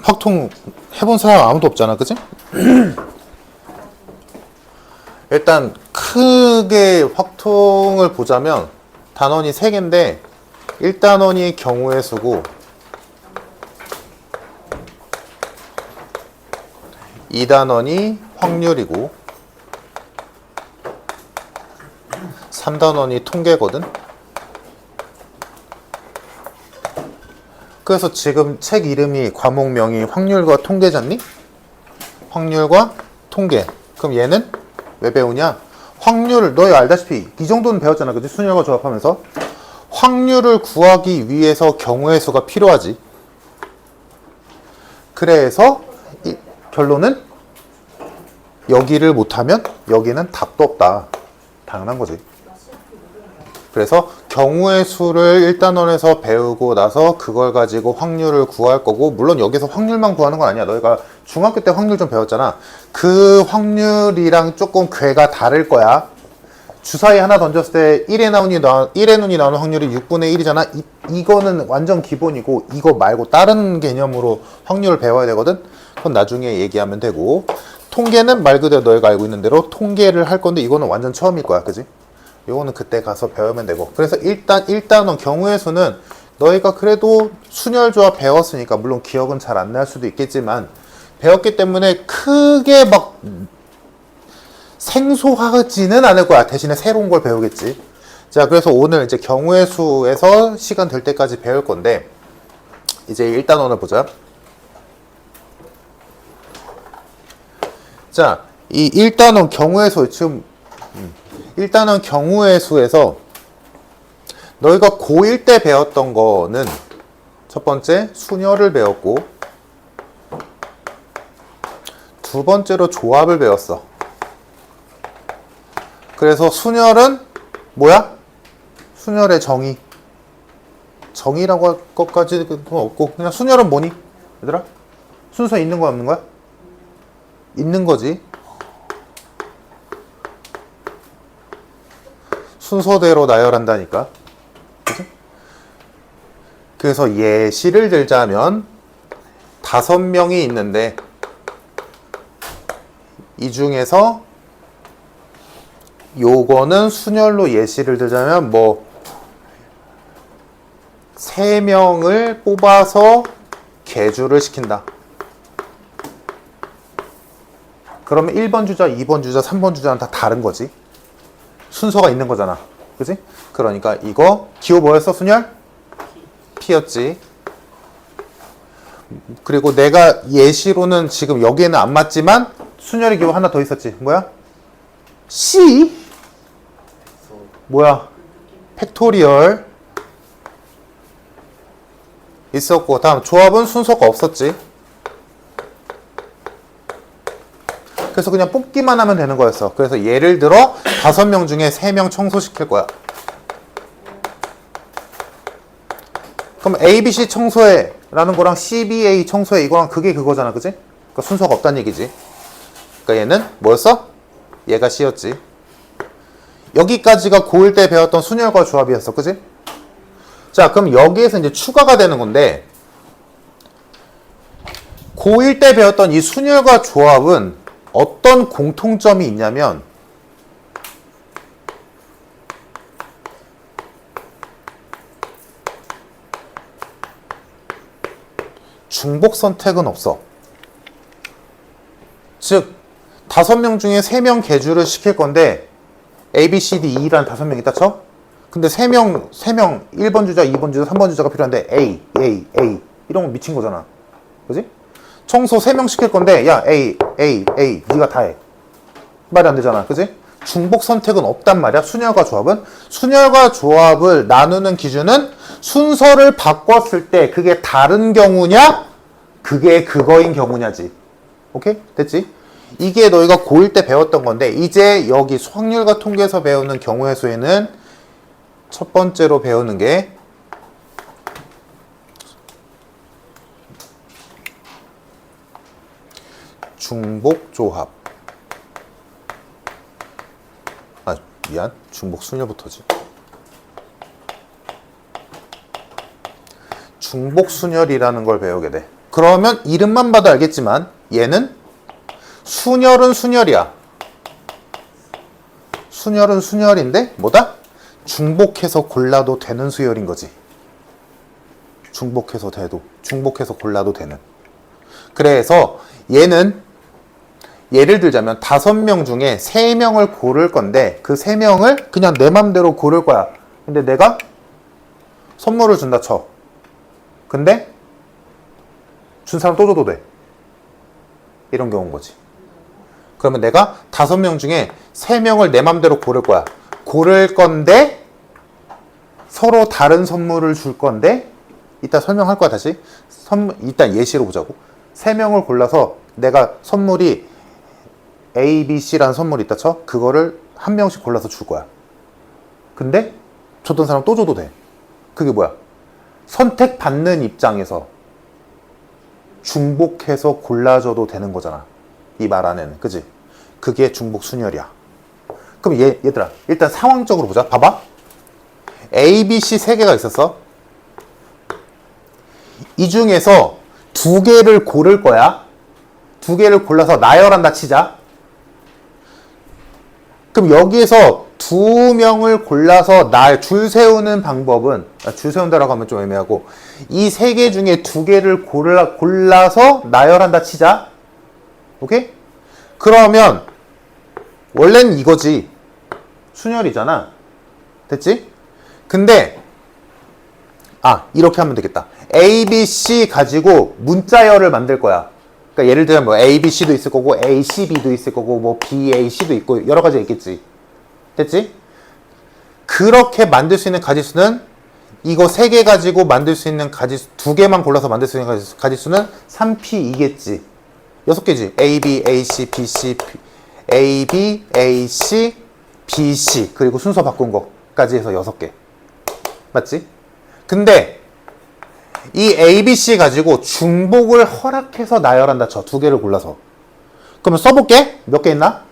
확통 해본 사람 아무도 없잖아, 그치? 일단 크게 확통을 보자면 단원이 3개인데 1단원이 경우의 수고 2단원이 확률이고 3단원이 통계거든. 그래서 지금 책 이름이 과목명이 확률과 통계잖니? 확률과 통계. 그럼 얘는 왜 배우냐? 확률, 너희 알다시피 이 정도는 배웠잖아, 그치? 순열과 조합하면서 확률을 구하기 위해서 경우의 수가 필요하지. 그래서 결론은 여기를 못하면 여기는 답도 없다. 당연한 거지. 그래서 경우의 수를 1단원에서 배우고 나서 그걸 가지고 확률을 구할 거고, 물론 여기서 확률만 구하는 건 아니야. 너희가 중학교 때 확률 좀 배웠잖아. 그 확률이랑 조금 궤가 다를 거야. 주사위 하나 던졌을 때 1의 눈이 나오는 확률이 6분의 1이잖아. 이거는 완전 기본이고, 이거 말고 다른 개념으로 확률을 배워야 되거든. 그건 나중에 얘기하면 되고, 통계는 말 그대로 너희가 알고 있는 대로 통계를 할 건데, 이거는 완전 처음일 거야, 그지? 이거는 그때 가서 배우면 되고. 그래서 일단은 경우의 수는 너희가 그래도 순열조합 배웠으니까, 물론 기억은 잘 안 날 수도 있겠지만 배웠기 때문에 크게 막 생소하지는 않을 거야. 대신에 새로운 걸 배우겠지. 자, 그래서 오늘 이제 경우의 수에서 시간 될 때까지 배울 건데, 이제 1단원을 보자. 자, 이 1단원 경우의 수, 지금 일단은 경우의 수에서 너희가 고1 때 배웠던 거는 첫 번째 순열을 배웠고, 두 번째로 조합을 배웠어. 그래서 순열은 뭐야? 순열의 정의. 정의라고 할 것까지는 없고, 그냥 순열은 뭐니? 얘들아? 순서 있는 거야, 없는 거야? 있는 거지. 순서대로 나열한다니까. 그치? 그래서 예시를 들자면 5명이 있는데, 이 중에서 요거는 순열로 예시를 들자면 뭐 3명을 뽑아서 계주를 시킨다. 그러면 1번 주자, 2번 주자, 3번 주자는 다 다른 거지. 순서가 있는 거잖아. 그치? 그러니까 이거 기호 뭐였어, 순열? P였지. 그리고 내가 예시로는 지금 여기에는 안 맞지만 순열의 기호 하나 더 있었지. 뭐야? C? 뭐야? 팩토리얼 있었고, 다음 조합은 순서가 없었지. 그래서 그냥 뽑기만 하면 되는 거였어. 그래서 예를 들어 5명 중에 3명 청소시킬 거야. 그럼 ABC 청소해 라는 거랑 CBA 청소해, 이거랑 그게 그거잖아, 그지? 그러니까 순서가 없다는 얘기지. 그러니까 얘는 뭐였어? 얘가 C였지. 여기까지가 고1 때 배웠던 순열과 조합이었어, 그지? 자, 그럼 여기에서 이제 추가가 되는 건데, 고1 때 배웠던 이 순열과 조합은 어떤 공통점이 있냐면, 중복 선택은 없어. 즉 5명 중에 3명 계주를 시킬 건데 A, B, C, D, E라는 5명이 있다 쳐? 근데 3명 1번 주자, 2번 주자, 3번 주자가 필요한데 A 이런 건 미친 거잖아. 그지? 청소 3명 시킬 건데 야 A 네가 다 해. 말이 안 되잖아. 그지? 중복 선택은 없단 말이야. 순열과 조합은. 순열과 조합을 나누는 기준은 순서를 바꿨을 때 그게 다른 경우냐, 그게 그거인 경우냐지. 오케이? 됐지? 이게 너희가 고1 때 배웠던 건데, 이제 여기 확률과 통계에서 배우는 경우의 수에는 첫 번째로 배우는 게 중복 조합. 미안. 중복 순열부터지. 중복 순열이라는 걸 배우게 돼. 그러면 이름만 봐도 알겠지만 얘는 순열은 순열이야. 순열은 순열인데 뭐다? 중복해서 골라도 되는 수열인 거지. 중복해서 골라도 되는. 그래서 얘는 예를 들자면 5명 중에 3명을 고를 건데 그 3명을 그냥 내 맘대로 고를 거야. 근데 내가 선물을 준다 쳐. 근데 준 사람 또 줘도 돼. 이런 경우인 거지. 그러면 내가 5명 중에 3명을 내 맘대로 고를 거야. 고를 건데 서로 다른 선물을 줄 건데 이따 설명할 거야 다시. 일단 예시로 보자고. 3명을 골라서 내가 선물이 A, B, C라는 선물이 있다 쳐. 그거를 한 명씩 골라서 줄 거야. 근데 줬던 사람 또 줘도 돼. 그게 뭐야? 선택받는 입장에서 중복해서 골라줘도 되는 거잖아. 이 말 안에는. 그지? 그게 중복 순열이야. 그럼 얘들아 일단 상황적으로 보자. 봐봐. A, B, C 3개가 있었어. 이 중에서 2개를 고를 거야. 2개를 골라서 나열한다 치자. 그럼 여기에서 2명을 골라서 줄 세우는 방법은, 줄 세운다라고 하면 좀 애매하고, 이 3개 중에 2개를 골라서 나열한다 치자. 오케이? 그러면 원래는 이거지. 순열이잖아. 됐지? 근데 이렇게 하면 되겠다. A, B, C 가지고 문자열을 만들 거야. 그러니까 예를 들면 뭐 A, B, C도 있을 거고 A, C, B도 있을 거고 뭐 B, A, C도 있고 여러 가지가 있겠지. 됐지? 그렇게 만들 수 있는 가지수는 이거 3개 가지고 만들 수 있는 가지수 2개만 골라서 만들 수 있는 가지수는 3P이겠지. 6개지. A, B, A, C, B, C, A, B, A, C, B, C 그리고 순서 바꾼 거까지 해서 6개. 맞지? 근데 이 A, B, C 가지고 중복을 허락해서 나열한다 쳐. 2개를 골라서. 그러면 써볼게. 몇 개 있나?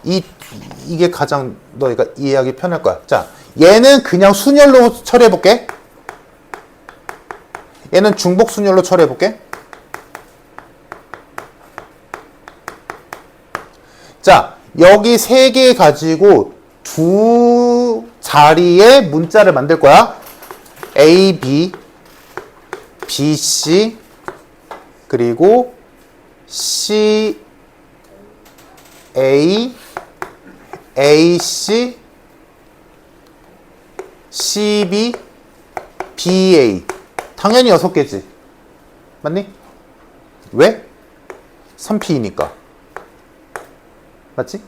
이게 가장 너희가 이해하기 편할 거야. 자, 얘는 그냥 순열로 처리해볼게. 얘는 중복 순열로 처리해볼게. 자, 여기 3개 가지고 2 자리에 문자를 만들 거야. A, B, B, C, 그리고 C, A, A, C, C, B, B, A. 당연히 6개지. 맞니? 왜? 3P이니까. 맞지?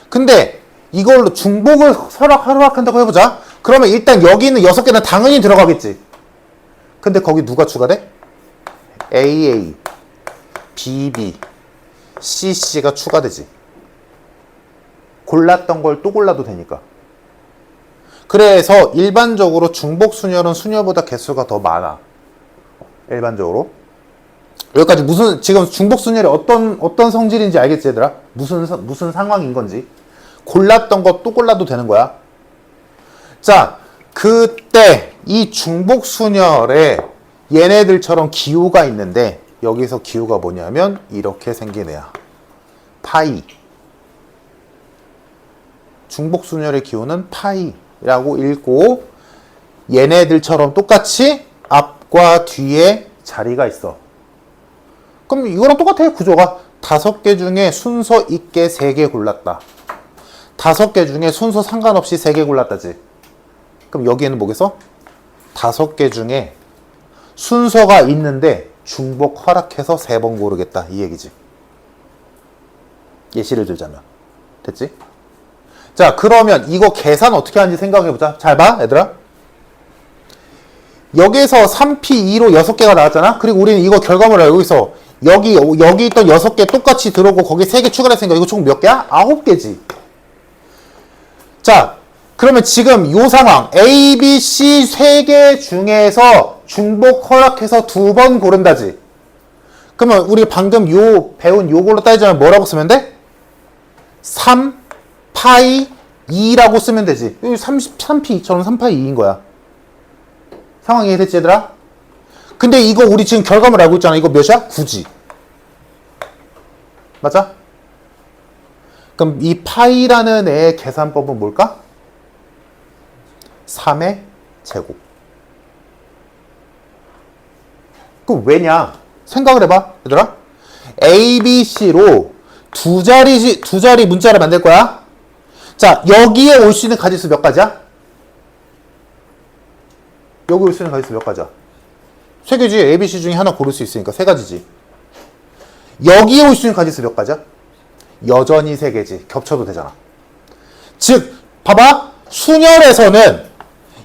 근데 이걸로 중복을 허락한다고 해보자. 그러면 일단 여기 있는 6개는 당연히 들어가겠지. 근데 거기 누가 추가돼? AA, BB, CC가 추가되지. 골랐던 걸 또 골라도 되니까. 그래서 일반적으로 중복 순열은 순열보다 개수가 더 많아. 일반적으로. 여기까지 지금 중복 순열이 어떤 성질인지 알겠지, 얘들아? 무슨 상황인 건지. 골랐던 거 또 골라도 되는 거야. 자, 그때 이 중복 순열에 얘네들처럼 기호가 있는데 여기서 기호가 뭐냐면 이렇게 생긴 애야. 파이. 중복 순열의 기호는 파이라고 읽고 얘네들처럼 똑같이 앞과 뒤에 자리가 있어. 그럼 이거랑 똑같아요. 구조가. 5개 중에 순서 있게 3개 골랐다. 5개 중에 순서 상관없이 3개 골랐다지. 그럼 여기에는 뭐겠어? 5개 중에 순서가 있는데 중복 허락해서 3번 고르겠다. 이 얘기지. 예시를 들자면. 됐지? 자, 그러면 이거 계산 어떻게 하는지 생각해보자. 잘 봐, 얘들아. 여기에서 3P2로 6개가 나왔잖아? 그리고 우리는 이거 결과물을 알고 있어. 여기 있던 6개 똑같이 들어오고 거기 3개 추가를 했으니까 이거 총 몇 개야? 9개지. 자, 그러면 지금 이 상황 A, B, C 3개 중에서 중복 허락해서 2번 고른다지. 그러면 우리 방금 배운 요걸로 따지자면 뭐라고 쓰면 돼? 3 파이 2라고 쓰면 되지. 여기 33P2처럼 3파이 2인 거야. 상황 이해됐지, 얘들아? 근데 이거 우리 지금 결과물 알고 있잖아. 이거 몇이야? 9지. 맞아? 그럼 이 파이라는 애의 계산법은 뭘까? 3의 제곱. 그럼 왜냐? 생각을 해봐, 얘들아. A, B, C로 두 자리 문자를 만들 거야. 자, 여기에 올 수 있는 가지수 몇 가지야? 여기 올 수 있는 가지수 몇 가지야? 세 개지. A, B, C 중에 하나 고를 수 있으니까 세 가지지. 여기에 올 수 있는 가지수 몇 가지야? 여전히 세 개지. 겹쳐도 되잖아. 즉, 봐봐. 순열에서는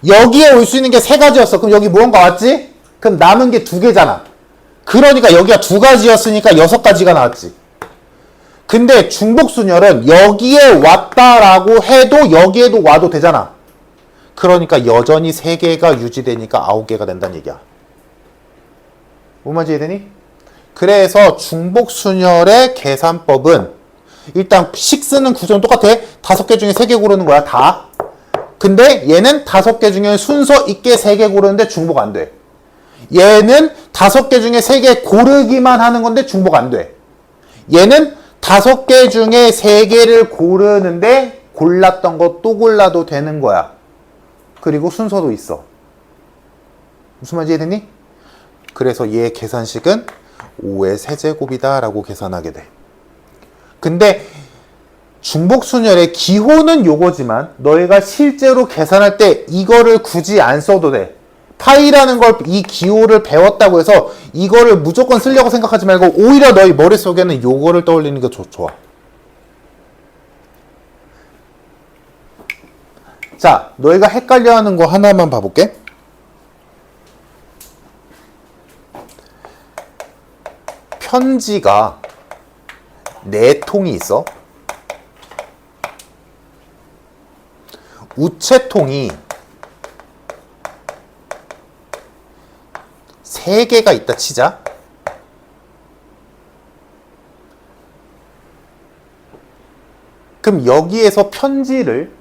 여기에 올 수 있는 게 세 가지였어. 그럼 여기 무언가 왔지? 그럼 남은 게 두 개잖아. 그러니까 여기가 두 가지였으니까 여섯 가지가 나왔지. 근데 중복순열은 여기에 왔다라고 해도 여기에도 와도 되잖아. 그러니까 여전히 세 개가 유지되니까 9개가 된다는 얘기야. 뭔 말인지 이해되니? 그래서 중복순열의 계산법은 일단 식 쓰는 구조는 똑같아. 5개 중에 3개 고르는 거야, 다. 근데 얘는 5개 중에 순서 있게 3개 고르는데 중복 안 돼. 얘는 5개 중에 3개 고르기만 하는 건데 중복 안 돼. 얘는 5개 중에 3개를 고르는데 골랐던 거 또 골라도 되는 거야. 그리고 순서도 있어. 무슨 말인지 이해됐니? 그래서 얘 계산식은 5의 세제곱이다 라고 계산하게 돼. 근데 중복순열의 기호는 요거지만 너희가 실제로 계산할 때 이거를 굳이 안 써도 돼. 파이라는 걸 이 기호를 배웠다고 해서 이거를 무조건 쓰려고 생각하지 말고 오히려 너희 머릿속에는 요거를 떠올리는 게 좋아. 자, 너희가 헷갈려하는 거 하나만 봐볼게. 편지가 4통이 있어. 우체통이 3개가 있다 치자. 그럼 여기에서 편지를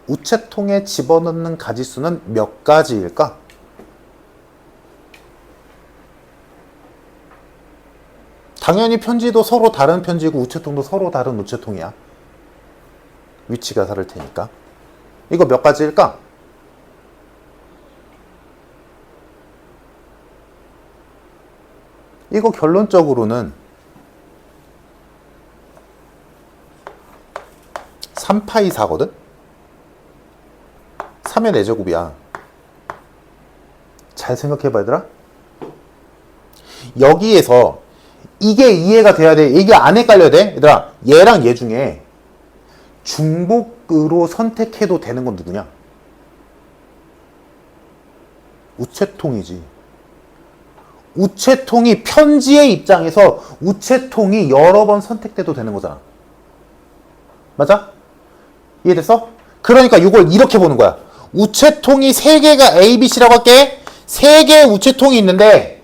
우체통에 집어넣는 가지수는 몇 가지일까? 당연히 편지도 서로 다른 편지고 우체통도 서로 다른 우체통이야. 위치가 다를 테니까. 이거 몇 가지일까? 이거 결론적으로는 3파이 4거든? 3의 4제곱이야. 잘 생각해봐, 얘들아. 여기에서 이게 이해가 돼야 돼. 이게 안 헷갈려야 돼. 얘들아, 얘랑 얘 중에 중복으로 선택해도 되는 건 누구냐? 우체통이지. 우체통이 편지의 입장에서 우체통이 여러 번 선택돼도 되는 거잖아. 맞아? 이해됐어? 그러니까 이걸 이렇게 보는 거야. 우체통이 3개가 A, B, C라고 할게. 3개의 우체통이 있는데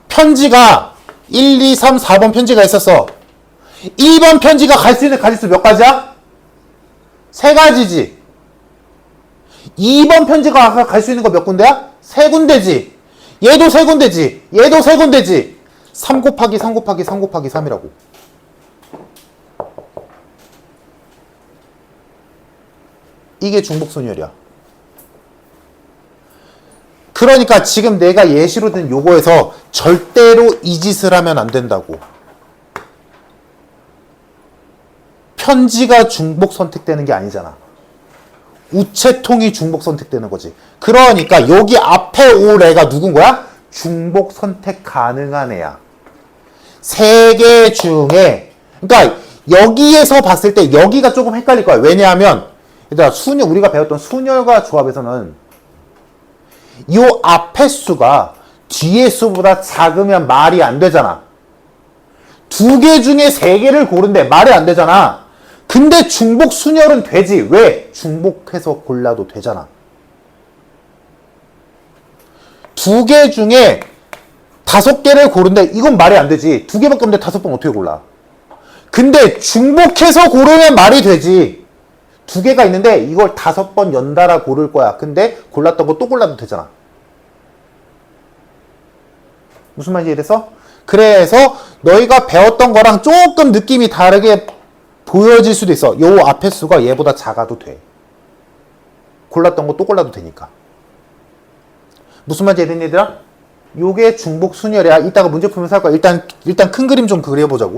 편지가 1, 2, 3, 4번 편지가 있었어. 1번 편지가 갈 수 있는 가지수 몇 가지야? 3가지지. 2번 편지가 갈 수 있는 거 몇 군데야? 3군데지. 얘도 3군데지. 얘도 3군데지. 3 곱하기 3 곱하기 3 곱하기 3이라고. 이게 중복순열이야. 그러니까 지금 내가 예시로 든 요거에서 절대로 이 짓을 하면 안 된다고. 편지가 중복 선택되는 게 아니잖아. 우체통이 중복 선택되는 거지. 그러니까 여기 앞에 올 애가 누군 거야? 중복 선택 가능한 애야. 3개 중에, 그러니까 여기에서 봤을 때 여기가 조금 헷갈릴 거야. 왜냐하면 얘들아, 우리가 배웠던 순열과 조합에서는 요 앞에 수가 뒤에 수보다 작으면 말이 안 되잖아. 2개 중에 3개를 고른데 말이 안 되잖아. 근데 중복 순열은 되지. 왜? 중복해서 골라도 되잖아. 2개 중에 5개를 고른데 이건 말이 안 되지. 2개밖에 없는데 5번 어떻게 골라? 근데 중복해서 고르면 말이 되지. 2개가 있는데 이걸 5번 연달아 고를 거야. 근데 골랐던 거 또 골라도 되잖아. 무슨 말인지 이해됐어? 그래서 너희가 배웠던 거랑 조금 느낌이 다르게 보여질 수도 있어. 요 앞에 수가 얘보다 작아도 돼. 골랐던 거 또 골라도 되니까. 무슨 말인지 이해됐니 얘들아? 요게 중복 순열이야. 이따가 문제 풀면서 할 거야. 일단 큰 그림 좀 그려보자고.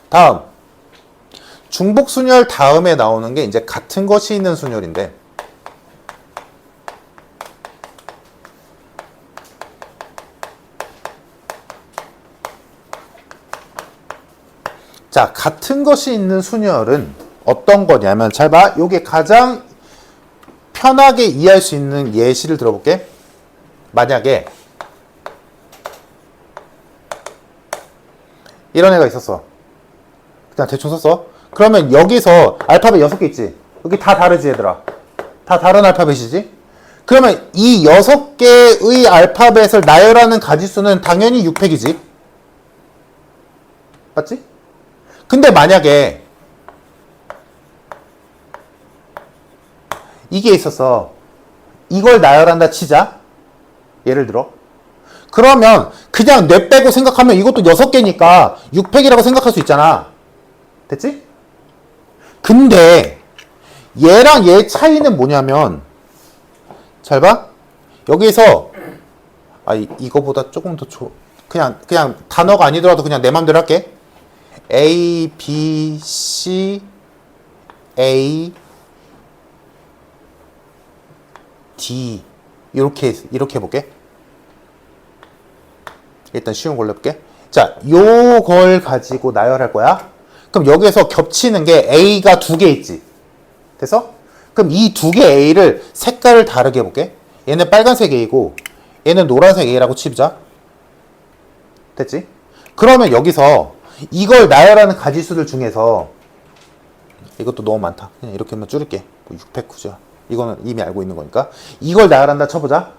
다음. 중복 순열 다음에 나오는 게 이제 같은 것이 있는 순열인데, 자, 같은 것이 있는 순열은 어떤 거냐면, 잘 봐. 요게 가장 편하게 이해할 수 있는 예시를 들어볼게. 만약에 이런 애가 있었어. 그냥 대충 썼어. 그러면 여기서 알파벳 6개 있지? 여기 다 다르지 얘들아? 다 다른 알파벳이지? 그러면 이 6개의 알파벳을 나열하는 가지수는 당연히 6팩이지? 맞지? 근데 만약에 이게 있었어. 이걸 나열한다 치자. 예를 들어. 그러면 그냥 뇌 빼고 생각하면 이것도 6개니까 6팩이라고 생각할 수 있잖아. 됐지? 근데 얘랑 얘 차이는 뭐냐면, 잘 봐. 여기서 이거보다 조금 더 그냥 단어가 아니더라도 그냥 내 맘대로 할게. A, B, C, A, D 이렇게 해볼게. 일단 쉬운 걸로 해볼게. 자, 요걸 가지고 나열할 거야. 그럼 여기에서 겹치는 게 A가 2개 있지. 됐어? 그럼 이 2개 A를 색깔을 다르게 해볼게. 얘는 빨간색 A고 얘는 노란색 A라고 치자. 됐지? 그러면 여기서 이걸 나열하는 가지수들 중에서, 이것도 너무 많다. 그냥 이렇게만 줄일게. 6팩 구자. 이거는 이미 알고 있는 거니까. 이걸 나열한다 쳐보자.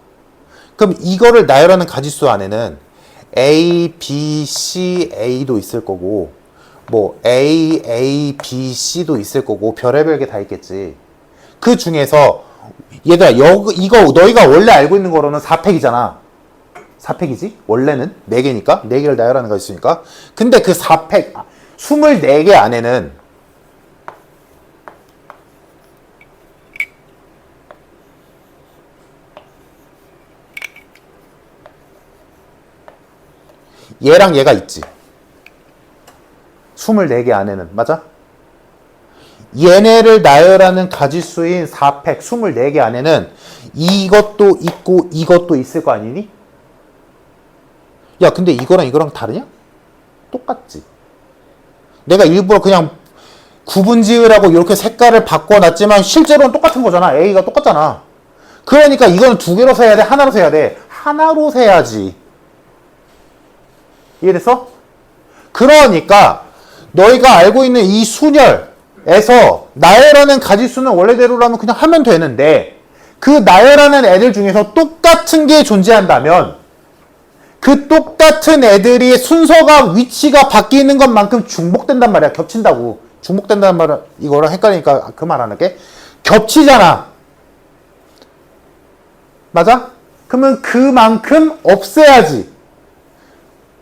그럼 이거를 나열하는 가지수 안에는 A, B, C, A도 있을 거고, 뭐 A, A, B, C도 있을 거고, 별의별 게 다 있겠지. 그 중에서 얘들아, 이거 너희가 원래 알고 있는 거로는 4팩이잖아. 4팩이지? 원래는 4개니까 4개를 나열하는 거 있으니까. 근데 그 4팩 24개 안에는 얘랑 얘가 있지. 24개 안에는. 맞아? 얘네를 나열하는 가지수인 4팩 24개 안에는 이것도 있고 이것도 있을 거 아니니? 야, 근데 이거랑 다르냐? 똑같지. 내가 일부러 그냥 구분 지으라고 이렇게 색깔을 바꿔놨지만 실제로는 똑같은 거잖아. A가 똑같잖아. 그러니까 이거는 2개로 세야 돼? 하나로 세야 돼? 하나로 세야지. 이해됐어? 그러니까 너희가 알고 있는 이 순열에서 나열하는 가지수는 원래대로라면 그냥 하면 되는데, 그 나열하는 애들 중에서 똑같은 게 존재한다면 그 똑같은 애들이 순서가 위치가 바뀌는 것만큼 중복된단 말이야. 겹친다고. 중복된다는 말은 이거랑 헷갈리니까 그 말 안 할게. 겹치잖아. 맞아? 그러면 그만큼 없애야지.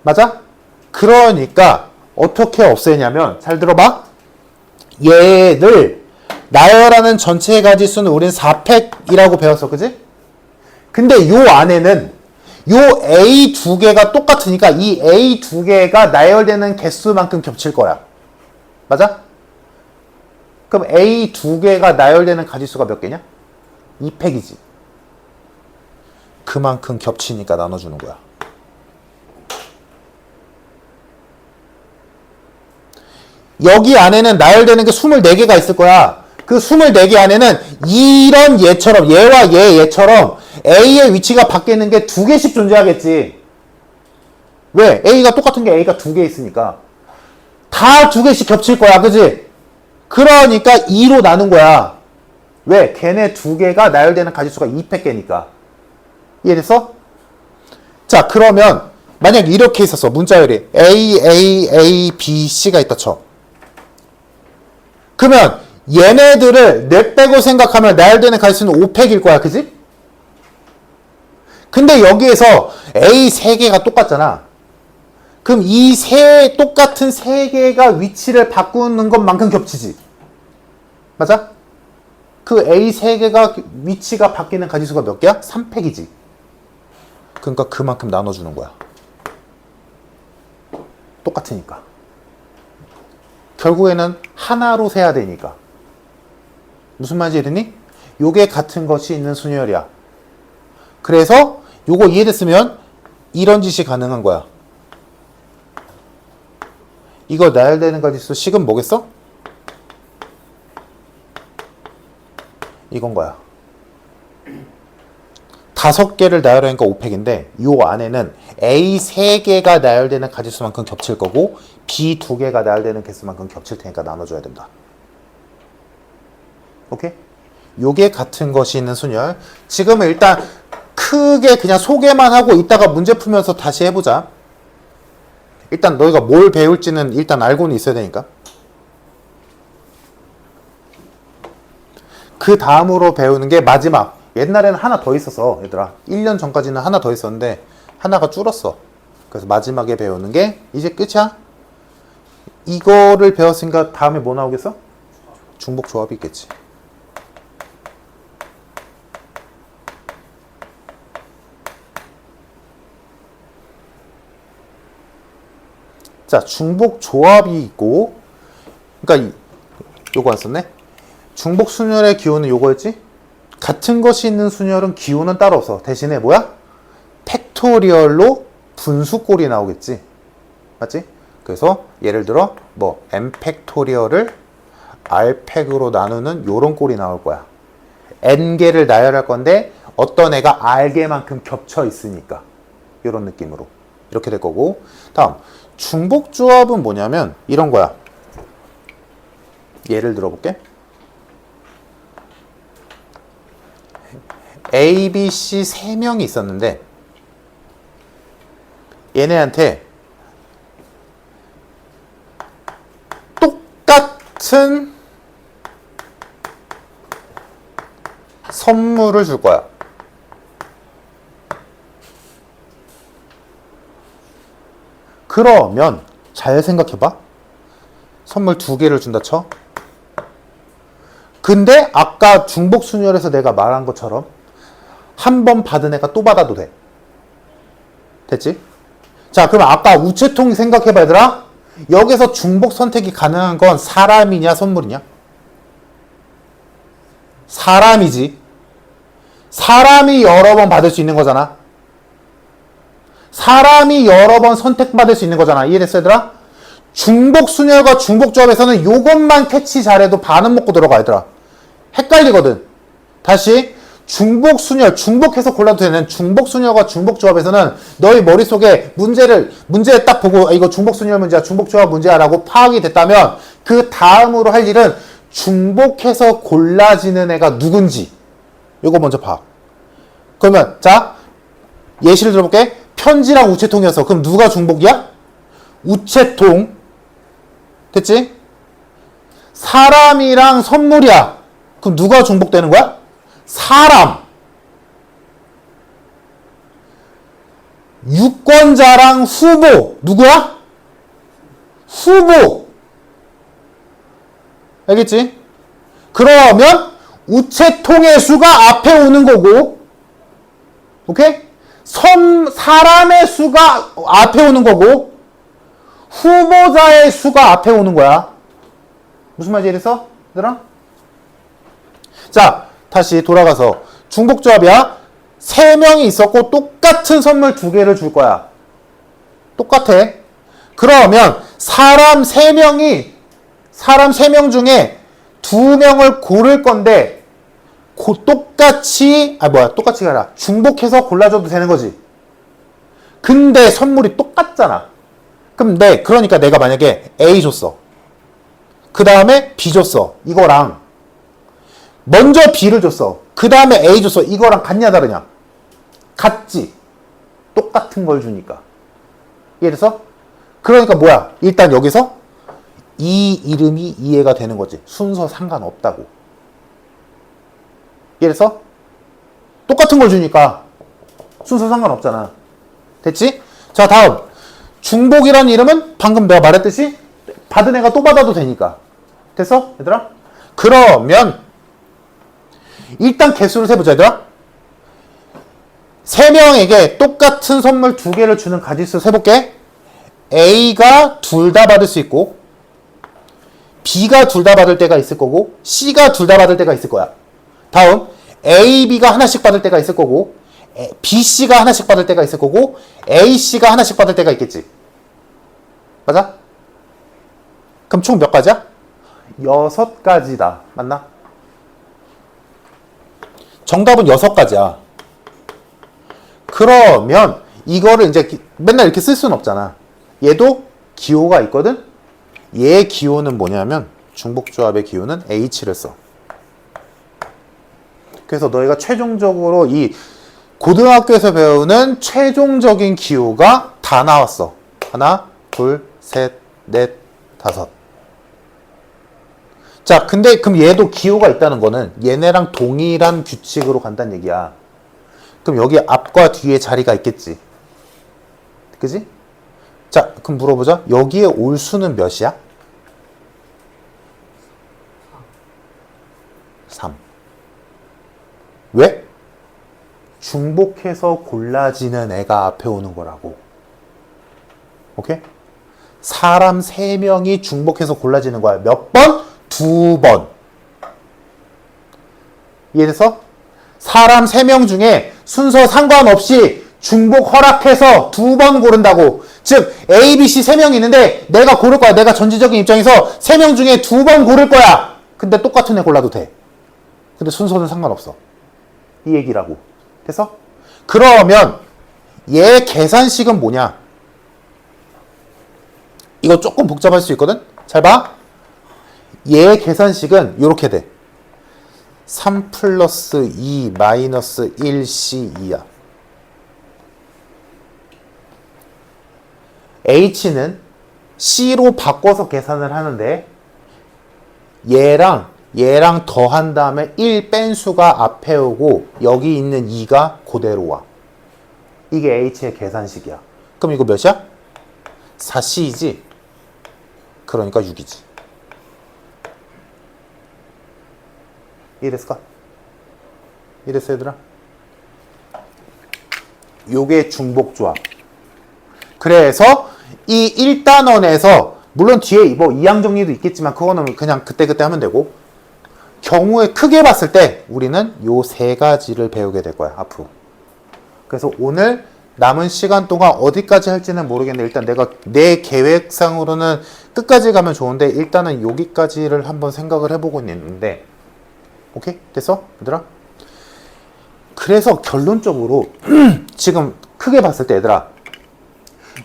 맞아? 그러니까 어떻게 없애냐면, 잘 들어봐. 얘들 나열하는 전체 가지수는 우린 4팩이라고 배웠어. 그지? 근데 요 안에는 요 A 2개가 똑같으니까 이 A 2개가 나열되는 개수만큼 겹칠 거야. 맞아? 그럼 A 2개가 나열되는 가지수가 몇 개냐? 2팩이지. 그만큼 겹치니까 나눠주는 거야. 여기 안에는 나열되는 게 24개가 있을 거야. 그 24개 안에는 이런 얘처럼, 얘와 얘처럼 A의 위치가 바뀌는 게 2개씩 존재하겠지. 왜? A가 똑같은 게 A가 2개 있으니까. 다 2개씩 겹칠 거야. 그지? 그러니까 2로 나눈 거야. 왜? 걔네 2개가 나열되는 가지수가 2팩개니까. 이해됐어? 자, 그러면 만약 이렇게 있었어. 문자열이 A, B, C가 있다 쳐. 그러면 얘네들을 넷 빼고 생각하면 나열되는 가지수는 5팩일 거야. 그지? 근데 여기에서 A 3개가 똑같잖아. 그럼 이 똑같은 3개가 위치를 바꾸는 것만큼 겹치지. 맞아? 그 A 3개가 위치가 바뀌는 가지수가 몇 개야? 3팩이지. 그러니까 그만큼 나눠주는 거야. 똑같으니까. 결국에는 하나로 세야 되니까. 무슨 말인지 이해되니? 요게 같은 것이 있는 순열이야. 그래서 요거 이해됐으면 이런 짓이 가능한 거야. 이거 나열되는 가지수 식은 뭐겠어? 이건 거야. 5개를 나열하니까 5팩인데 요 안에는 A 3개가 나열되는 가지수만큼 겹칠 거고 B 2개가 나열되는 개수만큼 겹칠 테니까 나눠줘야 된다. 오케이? 요게 같은 것이 있는 순열. 지금은 일단 크게 그냥 소개만 하고 이따가 문제 풀면서 다시 해보자. 일단 너희가 뭘 배울지는 일단 알고는 있어야 되니까. 그 다음으로 배우는 게 마지막. 옛날에는 하나 더 있었어, 얘들아. 1년 전까지는 하나 더 있었는데 하나가 줄었어. 그래서 마지막에 배우는 게 이제 끝이야. 이거를 배웠으니까 다음에 뭐 나오겠어? 중복조합이 있겠지. 자, 중복조합이 있고, 그러니까 요거 안 썼네? 중복순열의 기호는 요거였지? 같은 것이 있는 순열은 기호는 따로 없어. 대신에 뭐야? 팩토리얼로 분수꼴이 나오겠지. 맞지? 그래서 예를 들어 뭐 n 팩토리얼을 r 팩으로 나누는 요런 꼴이 나올 거야. n개를 나열할 건데 어떤 애가 r개만큼 겹쳐 있으니까 요런 느낌으로 이렇게 될 거고. 다음 중복조합은 뭐냐면 이런 거야. 예를 들어볼게. A, B, C 3명이 있었는데 얘네한테 똑같은 선물을 줄 거야. 그러면 잘 생각해봐. 선물 2개를 준다 쳐. 근데 아까 중복순열에서 내가 말한 것처럼 한 번 받은 애가 또 받아도 돼. 됐지? 자, 그럼 아까 우체통 생각해봐, 얘들아. 여기서 중복 선택이 가능한 건 사람이냐 선물이냐? 사람이지. 사람이 여러 번 받을 수 있는 거잖아. 사람이 여러 번 선택받을 수 있는 거잖아. 이해됐어, 얘들아? 중복순열과 중복조합에서는 요것만 캐치 잘해도 반은 먹고 들어가, 얘들아. 헷갈리거든. 다시 중복순열, 중복해서 골라도 되는 중복순열과 중복조합에서는 너희 머릿속에 문제 딱 보고 이거 중복순열 문제야, 중복조합 문제야 라고 파악이 됐다면 그 다음으로 할 일은 중복해서 골라지는 애가 누군지 요거 먼저 봐. 그러면 자, 예시를 들어볼게. 편지랑 우체통이었어. 그럼 누가 중복이야? 우체통. 됐지? 사람이랑 선물이야. 그럼 누가 중복되는 거야? 사람. 유권자랑 후보. 누구야? 후보. 알겠지? 그러면 우체통의 수가 앞에 오는 거고, 오케이? 사람의 수가 앞에 오는 거고, 후보자의 수가 앞에 오는 거야. 무슨 말인지 이해했어? 얘들아? 자, 다시 돌아가서 중복조합이야. 3명이 있었고 똑같은 선물 2개를 줄 거야. 똑같아. 그러면 사람 3명 중에 2명을 고를 건데 똑같이가 아니라 중복해서 골라줘도 되는 거지. 근데 선물이 똑같잖아. 그러니까 내가 만약에 A 줬어. 그 다음에 B 줬어. 이거랑 먼저 B를 줬어. 그 다음에 A 줬어. 이거랑 같냐 다르냐? 같지. 똑같은 걸 주니까. 이해됐어? 그러니까 뭐야? 일단 여기서 이 이름이 이해가 되는 거지. 순서 상관없다고. 이해됐어? 똑같은 걸 주니까 순서 상관없잖아. 됐지? 자, 다음. 중복이라는 이름은 방금 내가 말했듯이 받은 애가 또 받아도 되니까. 됐어? 얘들아? 그러면 일단 개수를 세보자, 얘들아. 3명에게 똑같은 선물 2개를 주는 가짓수 세볼게. A가 둘 다 받을 수 있고 B가 둘 다 받을 때가 있을 거고 C가 둘 다 받을 때가 있을 거야. 다음 A, B가 하나씩 받을 때가 있을 거고 B, C가 하나씩 받을 때가 있을 거고 A, C가 하나씩 받을 때가 있겠지. 맞아? 그럼 총 몇 가지야? 6가지다. 맞나? 정답은 6가지야. 그러면 이거를 이제 맨날 이렇게 쓸 수는 없잖아. 얘도 기호가 있거든? 얘의 기호는 뭐냐면 중복조합의 기호는 H를 써. 그래서 너희가 최종적으로 이 고등학교에서 배우는 최종적인 기호가 다 나왔어. 하나, 둘, 셋, 넷, 다섯. 자, 근데 그럼 얘도 기호가 있다는 거는 얘네랑 동일한 규칙으로 간다는 얘기야. 그럼 여기 앞과 뒤에 자리가 있겠지. 그지? 자, 그럼 물어보자. 여기에 올 수는 몇이야? 3. 왜? 중복해서 골라지는 애가 앞에 오는 거라고. 오케이? 사람 3명이 중복해서 골라지는 거야. 몇 번? 2번. 이해돼서? 사람 3명 중에 순서 상관없이 중복 허락해서 2번 고른다고. 즉 A, B, C 3명이 있는데 내가 고를 거야. 내가 전지적인 입장에서 3명 중에 2번 고를 거야. 근데 똑같은 애 골라도 돼. 근데 순서는 상관없어. 이 얘기라고. 됐어? 그러면 얘 계산식은 뭐냐? 이거 조금 복잡할 수 있거든? 잘 봐. 얘 계산식은 이렇게 돼. 3 플러스 2 마이너스 1C2야. H는 C로 바꿔서 계산을 하는데 얘랑 더한 다음에 1 뺀 수가 앞에 오고 여기 있는 2가 그대로 와. 이게 H의 계산식이야. 그럼 이거 몇이야? 4C이지? 그러니까 6이지. 이해됐을까? 이해됐어, 얘들아? 요게 중복조합. 그래서 이 1단원에서 물론 뒤에 뭐 이항정리도 있겠지만 그거는 그냥 그때그때 하면 되고 경우에 크게 봤을 때 우리는 요 3가지를 배우게 될 거야, 앞으로. 그래서 오늘 남은 시간 동안 어디까지 할지는 모르겠는데 일단 내가 내 계획상으로는 끝까지 가면 좋은데 일단은 여기까지를 한번 생각을 해보고 있는데 오케이? 됐어? 얘들아? 그래서 결론적으로 지금 크게 봤을 때 얘들아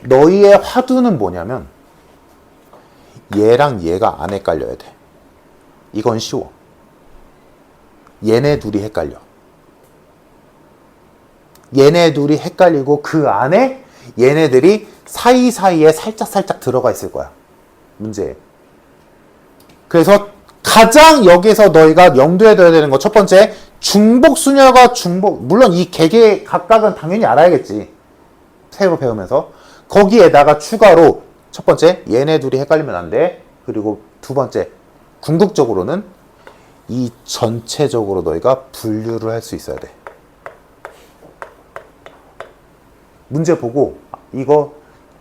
너희의 화두는 뭐냐면 얘랑 얘가 안 헷갈려야 돼. 이건 쉬워. 얘네 둘이 헷갈려. 얘네 둘이 헷갈리고 그 안에 얘네들이 사이사이에 살짝살짝 들어가 있을 거야. 문제에. 그래서 가장 여기서 너희가 염두에 둬야 되는 거 첫 번째, 중복 수녀가 물론 이 개개 각각은 당연히 알아야겠지. 새로 배우면서. 거기에다가 추가로 첫 번째, 얘네 둘이 헷갈리면 안 돼. 그리고 두 번째, 궁극적으로는 이 전체적으로 너희가 분류를 할 수 있어야 돼. 문제 보고 이거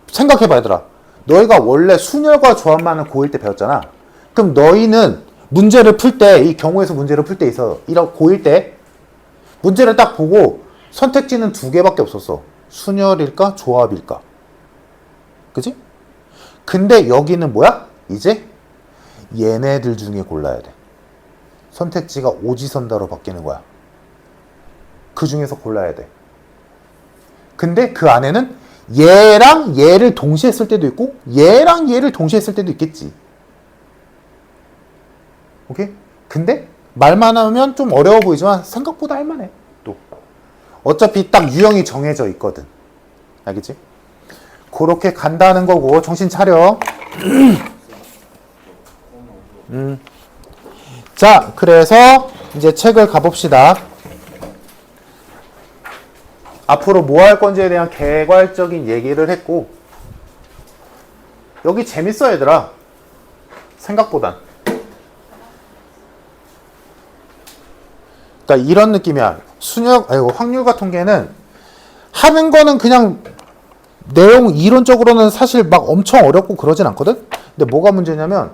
생각해봐 얘들아. 너희가 원래 수녀가 조합만은 고1 때 배웠잖아. 그럼 너희는 문제를 풀 때, 이 경우에서 문제를 풀 때 있어. 고1 때 문제를 딱 보고 선택지는 2개밖에 없었어. 순열일까? 조합일까? 그지? 근데 여기는 뭐야? 이제 얘네들 중에 골라야 돼. 선택지가 오지선다로 바뀌는 거야. 그 중에서 골라야 돼. 근데 그 안에는 얘랑 얘를 동시에 쓸 때도 있고 얘랑 얘를 동시에 쓸 때도 있겠지. 오케이? 근데 말만 하면 좀 어려워 보이지만 생각보다 할만해. 또 어차피 딱 유형이 정해져 있거든. 알겠지? 그렇게 간다는 거고 정신 차려. 자, 그래서 이제 책을 가봅시다. 앞으로 뭐 할 건지에 대한 개괄적인 얘기를 했고, 여기 재밌어 얘들아. 생각보단. 그러니까 이런 느낌이야. 확률과 통계는 하는 거는 그냥 내용 이론적으로는 사실 막 엄청 어렵고 그러진 않거든? 근데 뭐가 문제냐면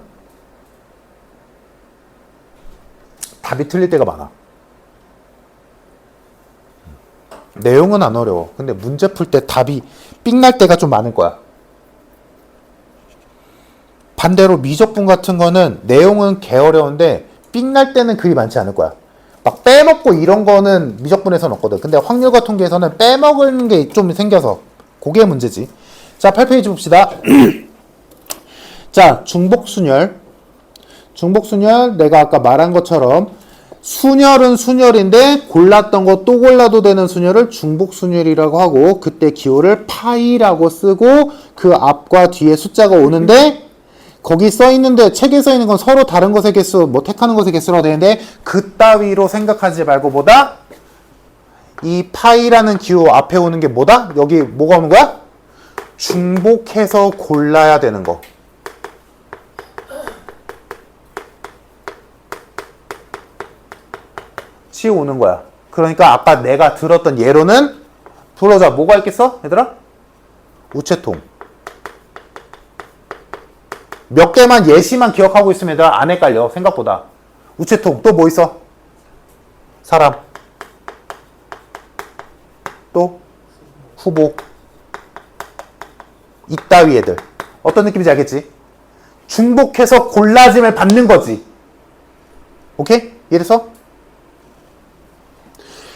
답이 틀릴 때가 많아. 내용은 안 어려워. 근데 문제 풀 때 답이 삑날 때가 좀 많을 거야. 반대로 미적분 같은 거는 내용은 개 어려운데 삑날 때는 그리 많지 않을 거야. 막 빼먹고 이런 거는 미적분에서는 없거든. 근데 확률과 통계에서는 빼먹는 게 좀 생겨서 그게 문제지. 자, 8페이지 봅시다. 자, 중복순열. 중복순열 내가 아까 말한 것처럼 순열은 순열인데 골랐던 거 또 골라도 되는 순열을 중복순열이라고 하고, 그때 기호를 파이라고 쓰고 그 앞과 뒤에 숫자가 오는데 거기 써있는데 책에 써있는 건 서로 다른 것의 개수, 뭐 택하는 것의 개수라고 되는데 그따위로 생각하지 말고 뭐다? 이 파이라는 기호 앞에 오는 게 뭐다? 여기 뭐가 오는 거야? 중복해서 골라야 되는 거. 치 오는 거야. 그러니까 아까 내가 들었던 예로는 불러자. 뭐가 있겠어? 얘들아? 우체통. 몇 개만 예시만 기억하고 있으면 얘들아 안 헷갈려. 생각보다. 우체통. 또 뭐 있어? 사람. 또 후보. 이따위 애들. 어떤 느낌인지 알겠지? 중복해서 골라짐을 받는 거지. 오케이? 이래서?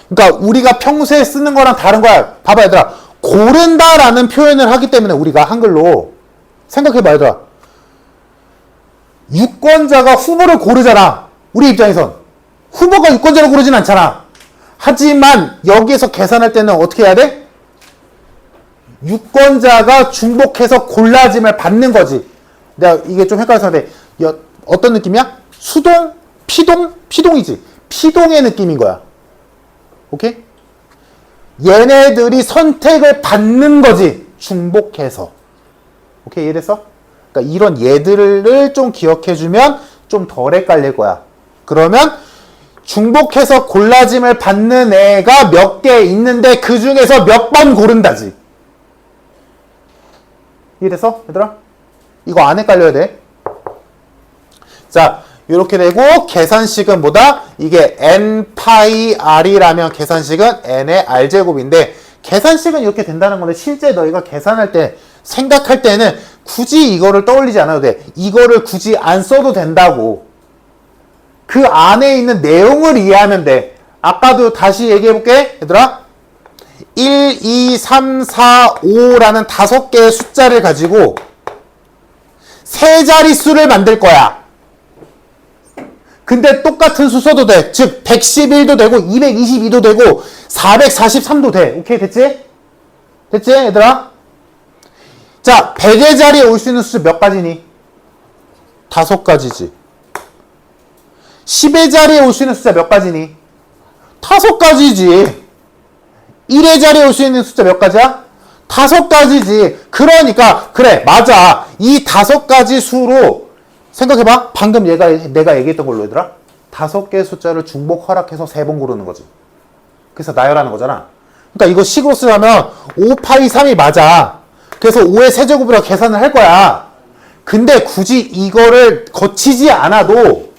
그러니까 우리가 평소에 쓰는 거랑 다른 거야. 봐봐 얘들아. 고른다라는 표현을 하기 때문에 우리가 한글로 생각해봐 얘들아. 유권자가 후보를 고르잖아. 우리 입장에선. 후보가 유권자를 고르진 않잖아. 하지만 여기에서 계산할 때는 어떻게 해야 돼? 유권자가 중복해서 골라짐을 받는 거지. 내가 이게 좀 헷갈려서 그런데 어떤 느낌이야? 수동? 피동? 피동이지. 피동의 느낌인 거야. 오케이? 얘네들이 선택을 받는 거지. 중복해서. 오케이? 이해됐어? 그러니까 이런 얘들을 좀 기억해주면 좀 덜 헷갈릴 거야. 그러면 중복해서 골라짐을 받는 애가 몇 개 있는데 그 중에서 몇 번 고른다지. 이해됐어? 얘들아? 이거 안 헷갈려야 돼. 자, 이렇게 되고 계산식은 뭐다? 이게 n 파이 r이라면 계산식은 n의 r제곱인데 계산식은 이렇게 된다는 건데 실제 너희가 계산할 때 생각할 때는 굳이 이거를 떠올리지 않아도 돼. 이거를 굳이 안 써도 된다고. 그 안에 있는 내용을 이해하면 돼. 아까도 다시 얘기해볼게. 얘들아. 1, 2, 3, 4, 5라는 5개의 숫자를 가지고 세 자릿수를 만들 거야. 근데 똑같은 수 써도 돼. 즉 111도 되고 222도 되고 443도 돼. 오케이 됐지? 됐지 얘들아? 자 100의 자리에 올 수 있는 수 몇 가지니? 5가지지. 10의 자리에 올 수 있는 숫자 몇 가지니? 5가지지. 1의 자리에 올 수 있는 숫자 몇 가지야? 5가지지. 그러니까 그래 맞아. 이 5가지 수로 생각해봐. 방금 내가 얘기했던 걸로 얘들아. 5개의 숫자를 중복 허락해서 3번 고르는 거지. 그래서 나열하는 거잖아. 그러니까 이거 식으로 쓰려면 5 파이 3이 맞아. 그래서 5의 세제곱으로 계산을 할 거야. 근데 굳이 이거를 거치지 않아도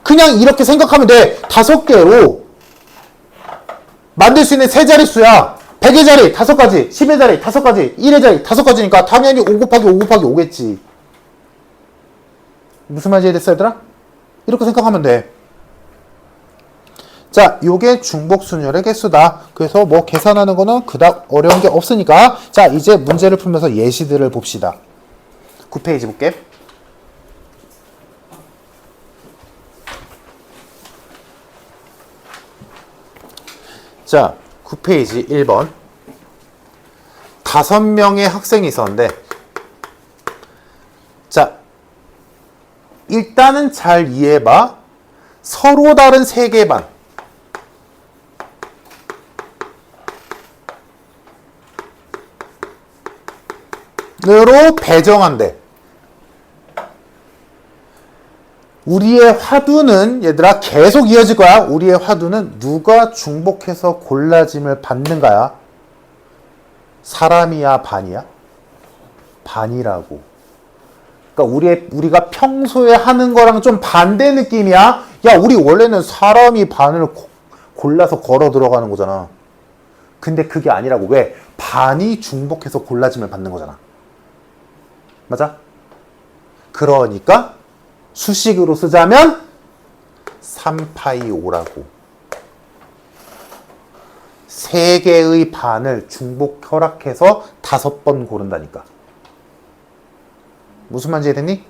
그냥 이렇게 생각하면 돼. 5개로 만들 수 있는 세 자릿수야. 100의 자리 5가지, 10의 자리 5가지, 1의 자리 5가지니까 당연히 5 곱하기 5 곱하기 5겠지. 무슨 말인지 이해됐어 얘들아? 이렇게 생각하면 돼. 자, 요게 중복순열의 개수다. 그래서 뭐 계산하는 거는 그닥 어려운 게 없으니까 자, 이제 문제를 풀면서 예시들을 봅시다. 9페이지 볼게. 자, 9페이지 1번. 5명의 학생이 있었는데 자, 일단은 잘 이해해봐. 서로 다른 세계 반. 배정한대. 우리의 화두는 얘들아 계속 이어질 거야. 우리의 화두는 누가 중복해서 골라짐을 받는가야? 사람이야, 반이야? 반이라고. 그러니까 우리가 평소에 하는 거랑 좀 반대 느낌이야. 야, 우리 원래는 사람이 반을 골라서 걸어 들어가는 거잖아. 근데 그게 아니라고. 왜? 반이 중복해서 골라짐을 받는 거잖아. 맞아? 그러니까 수식으로 쓰자면 3파이 5라고. 3개의 반을 중복 허락해서 5번 고른다니까. 무슨 말인지 이해됐니?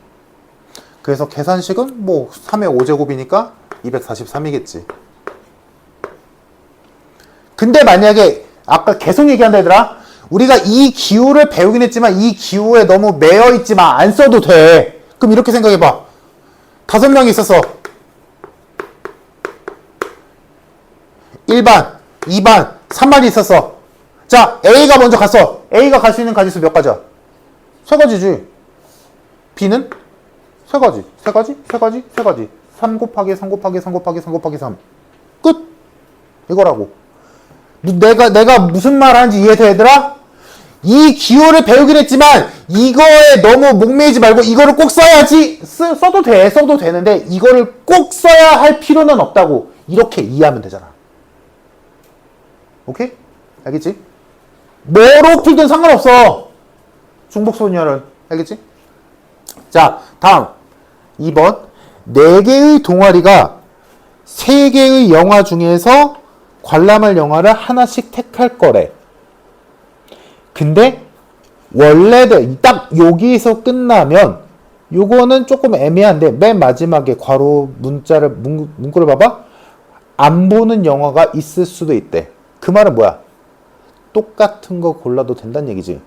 그래서 계산식은 뭐 3의 5제곱이니까 243이겠지. 근데 만약에 아까 계속 얘기한다 얘들아. 우리가 이 기호를 배우긴 했지만 이 기호에 너무 매여 있지만 안 써도 돼. 그럼 이렇게 생각해봐. 5명이 있었어. 1반, 2반, 3반이 있었어. 자, A가 먼저 갔어. A가 갈 수 있는 가지수 몇 가지야? 3가지지. B는? 3가지. 3가지? 3가지? 3가지. 3 곱하기 3 곱하기 3 곱하기 3 곱하기 3. 끝! 이거라고. 내가 무슨 말 하는지 이해돼, 얘들아? 이 기호를 배우긴 했지만 이거에 너무 목매이지 말고 이거를 꼭 써야지. 써도 돼. 써도 되는데 이거를 꼭 써야 할 필요는 없다고. 이렇게 이해하면 되잖아. 오케이? 알겠지? 뭐로 풀든 상관없어. 중복소녀는. 알겠지? 자, 다음 2번. 4개의 동아리가 3개의 영화 중에서 관람할 영화를 하나씩 택할 거래. 근데 원래대로 딱 여기에서 끝나면 요거는 조금 애매한데 맨 마지막에 괄호 문구를 봐봐. 안 보는 영화가 있을 수도 있대. 그 말은 뭐야? 똑같은 거 골라도 된다는 얘기지.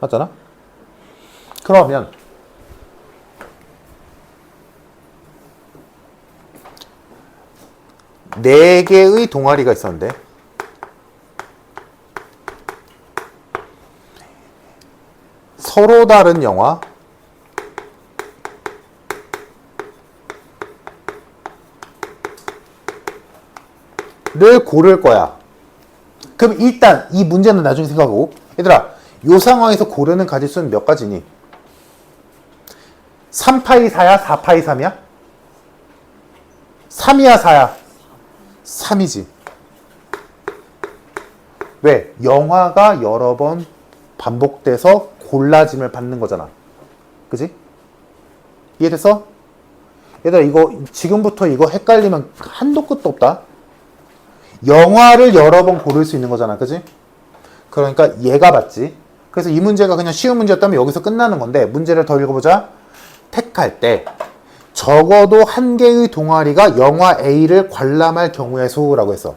맞잖아? 그러면 네 개의 동아리가 있었는데 서로 다른 영화를 고를 거야. 그럼 일단 이 문제는 나중에 생각하고. 얘들아, 이 상황에서 고르는 가지수는 몇 가지니? 3파이 4야? 4파이 3이야? 3이야 4야? 3이지. 왜? 영화가 여러 번 반복돼서 골라짐을 받는 거잖아. 그지? 이해됐어? 얘들아, 이거 지금부터 이거 헷갈리면 한도 끝도 없다. 영화를 여러 번 고를 수 있는 거잖아. 그지? 그러니까 얘가 맞지. 그래서 이 문제가 그냥 쉬운 문제였다면 여기서 끝나는 건데, 문제를 더 읽어보자. 택할 때 적어도 한 개의 동아리가 영화 A를 관람할 경우의 수라고 했어.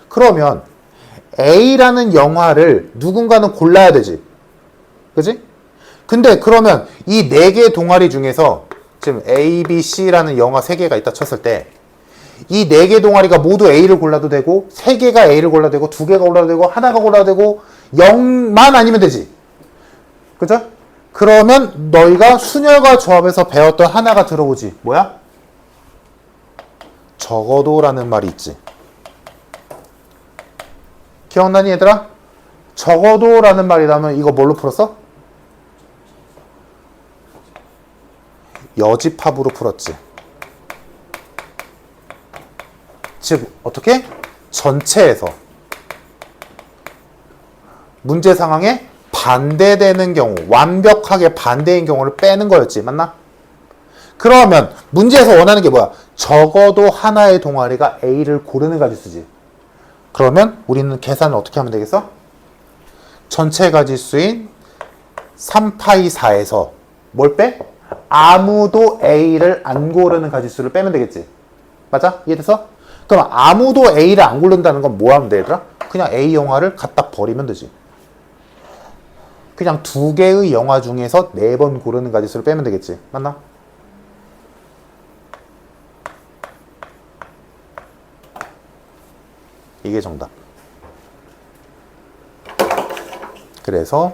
그러면 A라는 영화를 누군가는 골라야 되지. 그지? 근데 그러면 이 4개 동아리 중에서 지금 A, B, C라는 영화 3개가 있다 쳤을 때 이 4개 동아리가 모두 A를 골라도 되고 3개가 A를 골라도 되고 2개가 골라도 되고 하나가 골라도 되고 0만 아니면 되지. 그죠? 그러면 너희가 순열과 조합에서 배웠던 하나가 들어오지. 뭐야? 적어도라는 말이 있지. 기억나니 얘들아? 적어도라는 말이 나면 이거 뭘로 풀었어? 여집합으로 풀었지. 즉 어떻게? 전체에서 문제 상황에 반대되는 경우, 완벽하게 반대인 경우를 빼는 거였지. 맞나? 그러면 문제에서 원하는 게 뭐야? 적어도 하나의 동아리가 A를 고르는 가지수지. 그러면 우리는 계산을 어떻게 하면 되겠어? 전체 가지수인 3파이 4에서 뭘 빼? 아무도 A를 안 고르는 가지수를 빼면 되겠지. 맞아? 이해됐어? 그럼 아무도 A를 안 고른다는 건 뭐 하면 돼, 얘들아? 그냥 A 영화를 갖다 버리면 되지. 그냥 2개의 영화 중에서 4번 고르는 가지수를 빼면 되겠지. 맞나? 이게 정답. 그래서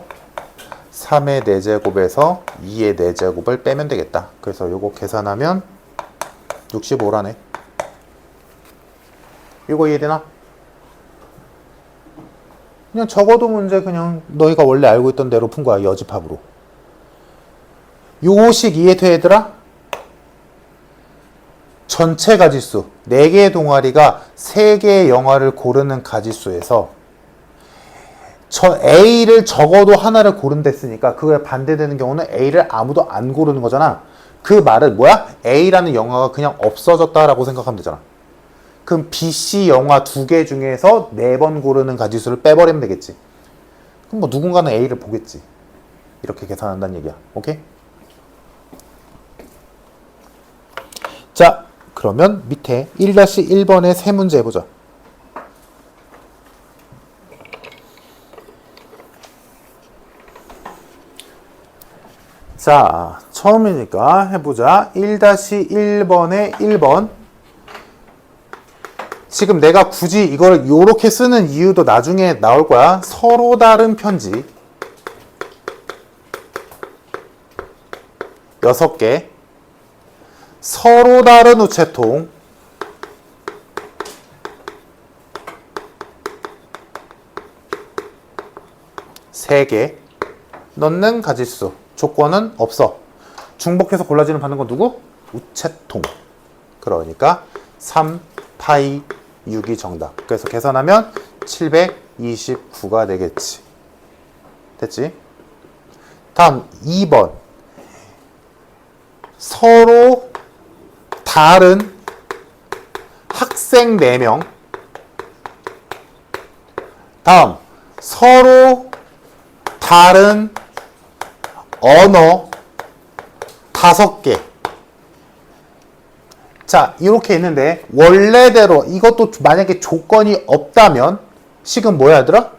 3의 4제곱에서 2의 4제곱을 빼면 되겠다. 그래서 요거 계산하면 65라네. 이거 이해되나? 그냥 적어도 문제 그냥 너희가 원래 알고 있던 대로 푼 거야. 여집합으로. 요식 이해돼 얘들아? 전체 가지수 4개의 동아리가 3개의 영화를 고르는 가지수에서 A를 적어도 하나를 고른다 했으니까 그거에 반대되는 경우는 A를 아무도 안 고르는 거잖아. 그 말은 뭐야? A라는 영화가 그냥 없어졌다라고 생각하면 되잖아. 그럼 B, C 영화 2개 중에서 4번 고르는 가지수를 빼버리면 되겠지. 그럼 뭐 누군가는 A를 보겠지. 이렇게 계산한다는 얘기야. 오케이? 자, 그러면 밑에 1-1번의 세 문제 해보자. 자, 처음이니까 해보자. 1-1번의 1번. 지금 내가 굳이 이걸 요렇게 쓰는 이유도 나중에 나올 거야. 서로 다른 편지 6개, 서로 다른 우체통 3개, 넣는 가지수. 조건은 없어. 중복해서 골라지는 받는 건 누구? 우체통. 그러니까 3파이 6이 정답. 그래서 계산하면 729가 되겠지. 됐지? 다음 2번. 서로 다른 학생 4명. 다음 서로 다른 언어 5개. 자, 이렇게 있는데 원래대로 이것도 만약에 조건이 없다면 식은 뭐야 얘들아?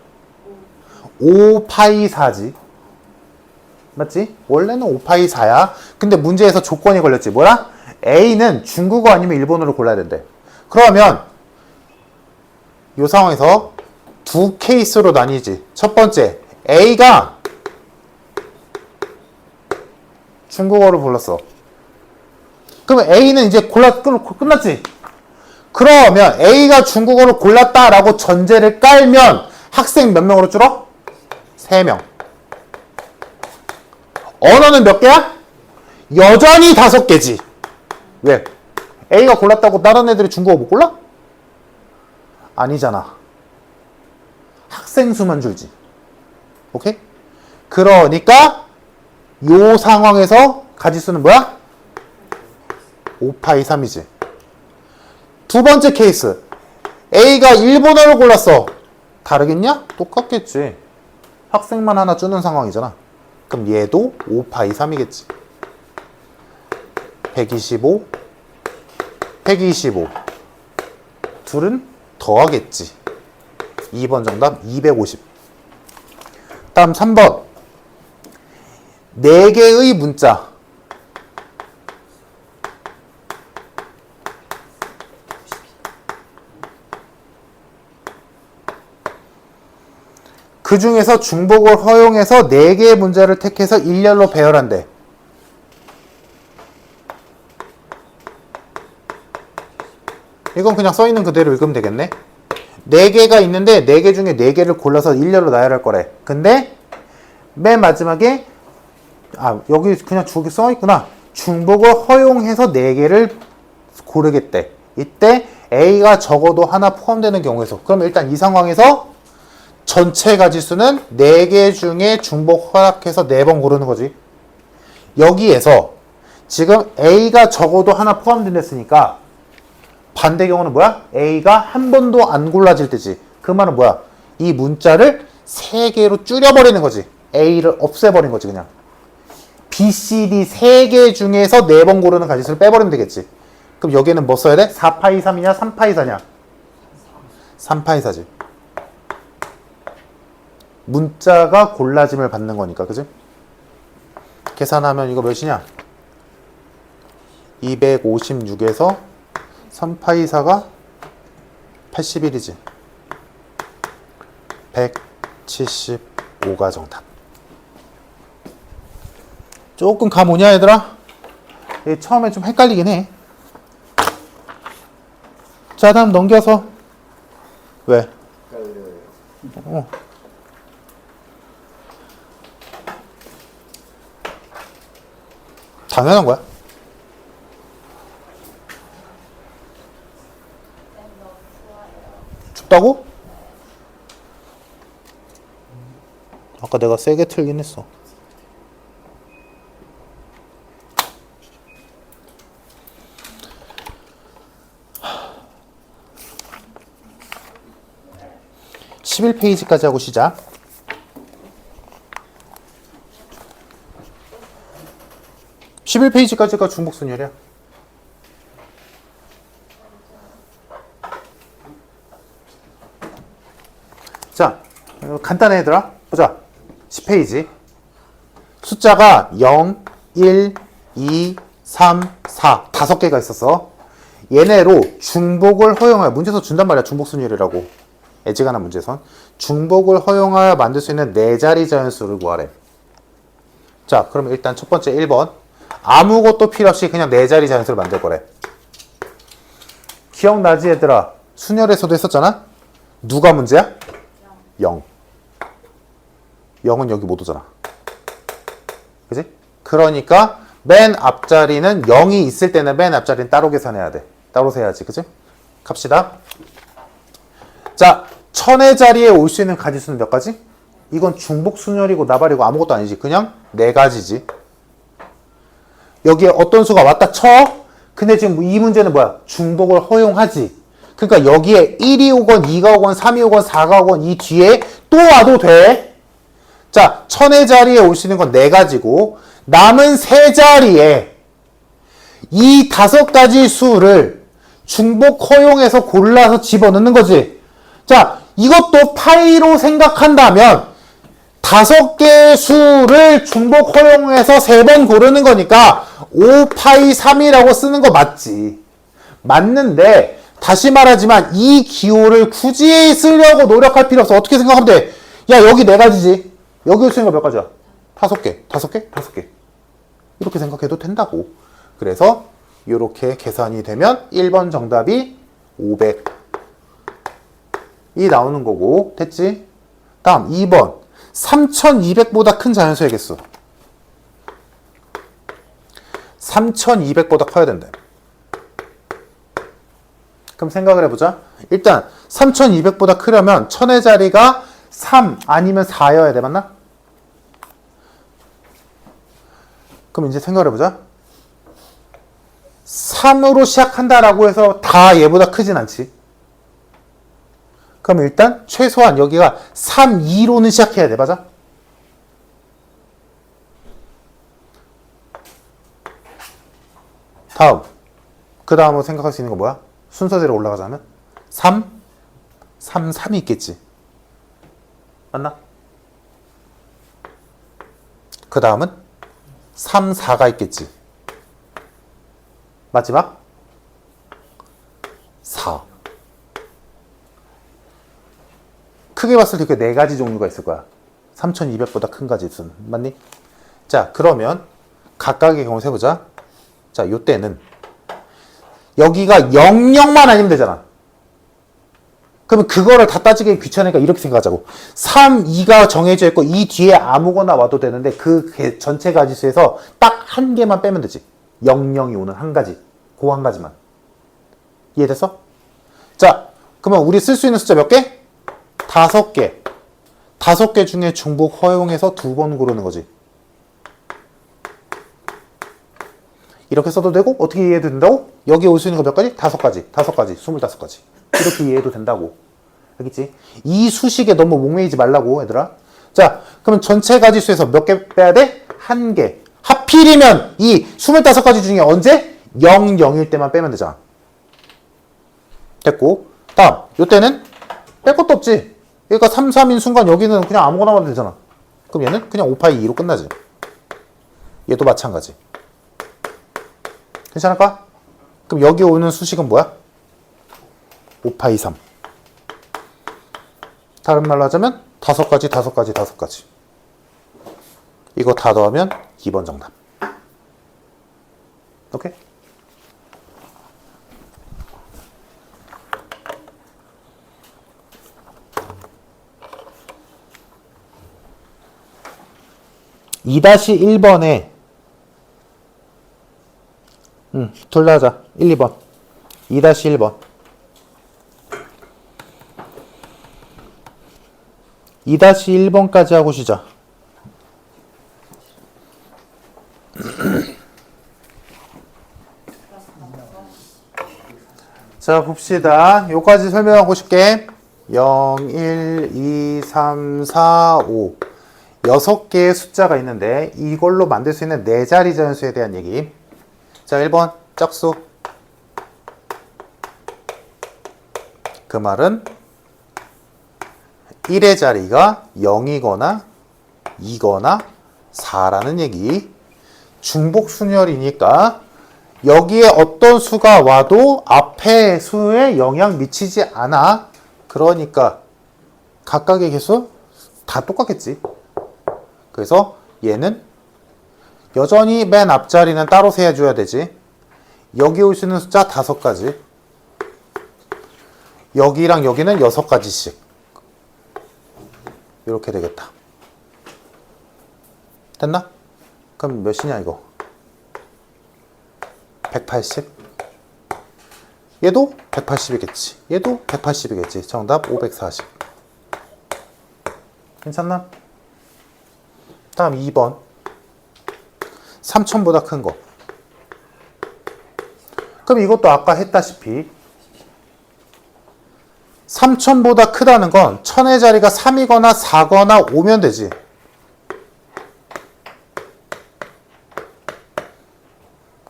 5파이 4지. 맞지? 원래는 5파이 4야. 근데 문제에서 조건이 걸렸지. 뭐야? A는 중국어 아니면 일본어를 골라야 된대. 그러면 이 상황에서 두 케이스로 나뉘지. 첫 번째, A가 중국어를 골랐어. 그러면 A는 이제 끝났지? 그러면 A가 중국어를 골랐다라고 전제를 깔면 학생 몇 명으로 줄어? 3명. 언어는 몇 개야? 여전히 5개지. 왜? A가 골랐다고 다른 애들이 중국어 못 골라? 아니잖아. 학생 수만 줄지. 오케이? 그러니까 요 상황에서 가지수는 뭐야? 5파이 3이지. 두 번째 케이스. A가 일본어를 골랐어. 다르겠냐? 똑같겠지. 학생만 하나 주는 상황이잖아. 그럼 얘도 5파이 3이겠지. 125, 125. 둘은 더하겠지. 2번 정답 250. 다음 3번. 4개의 문자. 그 중에서 중복을 허용해서 4개의 문자를 택해서 일렬로 배열한대. 이건 그냥 써있는 그대로 읽으면 되겠네. 4개가 있는데 4개 중에 4개를 골라서 일렬로 나열할 거래. 근데 맨 마지막에 여기 그냥 저기 써있구나. 중복을 허용해서 4개를 고르겠대. 이때 A가 적어도 하나 포함되는 경우에서. 그럼 일단 이 상황에서 전체 가지수는 4개 중에 중복 허락해서 4번 고르는 거지. 여기에서 지금 A가 적어도 하나 포함된댔으니까 반대 경우는 뭐야? A가 한 번도 안 골라질 때지. 그 말은 뭐야? 이 문자를 3개로 줄여버리는 거지. A를 없애버린 거지 그냥. B, C, D 3개 중에서 4번 고르는 가지수를 빼버리면 되겠지. 그럼 여기에는 뭐 써야 돼? 4파이 3이냐? 3파이 4냐? 3파이 4지. 문자가 골라짐을 받는 거니까, 그지? 계산하면 이거 몇이냐? 256에서 3파이 4가 81이지. 175가 정답. 조금 감 오냐 얘들아? 처음에 좀 헷갈리긴 해. 자, 다음 넘겨서. 왜? 어. 당연한 거야. 춥다고? 아까 내가 세게 틀긴 했어. (11페이지까지) 하고 시작. (11페이지까지가) 중복순열이야. 자, 간단해 얘들아. 보자. 10페이지. 숫자가 0, 1, 2, 3, 4 다섯 개가 있었어. 얘네로 중복을 허용하여 문제에서 준단 말이야. 중복순열이라고. 애지간한 문제선. 중복을 허용하여 만들 수 있는 4자리 자연수를 구하래. 자, 그럼 일단 첫 번째 1번. 아무것도 필요 없이 그냥 4자리 자연수를 만들 거래. 기억나지 얘들아? 순열에서도 했었잖아? 누가 문제야? 0. 0은 여기 못 오잖아. 그지? 그러니까 맨 앞자리는 0이 있을 때는 맨 앞자리는 따로 계산해야 돼. 따로 세야지. 그지? 갑시다. 자, 천의 자리에 올 수 있는 가지수는 몇 가지? 이건 중복순열이고 나발이고 아무것도 아니지. 그냥 4가지지. 여기에 어떤 수가 왔다 쳐. 근데 지금 이 문제는 뭐야? 중복을 허용하지. 그러니까 여기에 1이 오건 2가 오건 3이 오건 4가 오건 이 뒤에 또 와도 돼. 자, 천의 자리에 올 수 있는 건 4가지고 남은 3자리에 이 5가지 수를 중복 허용해서 골라서 집어넣는 거지. 자, 이것도 파이로 생각한다면 5개의 수를 중복 허용해서 3번 고르는 거니까 5파이 3이라고 쓰는 거 맞지. 맞는데 다시 말하지만 이 기호를 굳이 쓰려고 노력할 필요 없어. 어떻게 생각하면 돼? 야, 여기 4가지지. 여기 올 수 있는 거 몇 가지야? 5개. 5개? 5개. 이렇게 생각해도 된다고. 그래서 이렇게 계산이 되면 1번 정답이 500이 나오는 거고. 됐지? 다음 2번. 3200보다 큰 자연수의 개수. 3200보다 커야 된다. 그럼 생각을 해보자. 일단 3200보다 크려면 천의 자리가 3 아니면 4여야 돼. 맞나? 그럼 이제 생각을 해보자. 3으로 시작한다라고 해서 다 얘보다 크진 않지. 그럼 일단 최소한 여기가 3, 2로는 시작해야 돼. 맞아? 다음. 그 다음으로 생각할 수 있는 거 뭐야? 순서대로 올라가자면 3, 3, 3이 있겠지. 맞나? 그 다음은 3, 4가 있겠지. 마지막 4. 크게 봤을 때 그 4가지 종류가 있을 거야. 3200보다 큰 가지수는. 맞니? 자, 그러면 각각의 경우 세보자. 자, 요때는 여기가 00만 아니면 되잖아. 그러면 그거를 다 따지기 귀찮으니까 이렇게 생각하자고. 3, 2가 정해져 있고 이 뒤에 아무거나 와도 되는데 그 전체 가지수에서 딱 한 개만 빼면 되지. 00이 오는 한 가지. 그 한 가지만. 이해됐어? 자, 그러면 우리 쓸 수 있는 숫자 몇 개? 5개. 5개 중에 중복 허용해서 2번 고르는 거지. 이렇게 써도 되고 어떻게 이해해도 된다고? 여기 올 수 있는 거 몇 가지? 5가지. 5가지. 25가지. 이렇게 이해해도 된다고. 알겠지? 이 수식에 너무 목매이지 말라고 얘들아. 자, 그러면 전체 가지수에서 몇 개 빼야 돼? 1개. 하필이면 이 25가지 중에 언제? 0, 0일 때만 빼면 되잖아. 됐고. 다음. 요때는 뺄 것도 없지. 그러니까 3, 3인 순간 여기는 그냥 아무거나 하면 되잖아. 그럼 얘는 그냥 5파이 2로 끝나지. 얘도 마찬가지. 괜찮을까? 그럼 여기 오는 수식은 뭐야? 5파이 3. 다른 말로 하자면 5가지, 5가지, 5가지. 이거 다 더하면 2번 정답. 오케이? (2-1번에) 둘 다 하자. 1, 2번. 2-1번. 2-1번까지 하고 쉬자. 자, 봅시다. 요까지 설명하고 싶게. 0, 1, 2, 3, 4, 5. 6개의 숫자가 있는데 이걸로 만들 수 있는 4자리 자연수에 대한 얘기. 자, 1번 짝수. 그 말은 1의 자리가 0이거나 2거나 4라는 얘기. 중복순열이니까 여기에 어떤 수가 와도 앞에 수에 영향 미치지 않아. 그러니까 각각의 개수 다 똑같겠지. 그래서 얘는 여전히 맨 앞자리는 따로 세줘야 되지. 여기 올 수 있는 숫자 5가지. 여기랑 여기는 6가지씩. 이렇게 되겠다. 됐나? 그럼 몇이냐 이거? 180. 얘도 180이겠지. 얘도 180이겠지. 정답 540. 괜찮나? 다음 2번. 3000보다 큰 거. 그럼 이것도 아까 했다시피 3000보다 크다는 건 1000의 자리가 3이거나 4거나 5면 되지.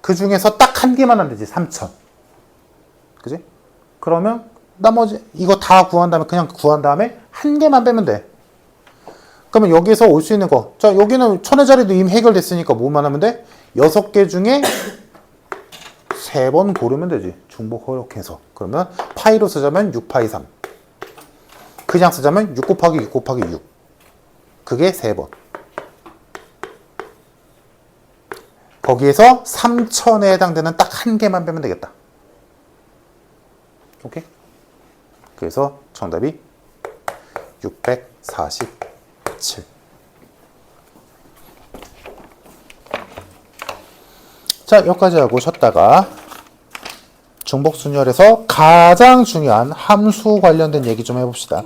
그 중에서 딱 한 개만 하면 되지. 3000. 그지? 그러면 나머지 이거 다 구한 다음에 그냥 구한 다음에 한 개만 빼면 돼. 그러면 여기서 올 수 있는 거. 자, 여기는 1000의 자리도 이미 해결됐으니까 뭐만 하면 돼? 6개 중에 3번 고르면 되지. 중복 허용해서. 그러면 파이로 쓰자면 6파이 3. 그냥 쓰자면 6 곱하기 6 곱하기 6. 그게 3번. 거기에서 3000에 해당되는 딱 한 개만 빼면 되겠다. 오케이? 그래서 정답이 647. 자, 여기까지 하고 쉬었다가 중복순열에서 가장 중요한 함수 관련된 얘기 좀 해봅시다.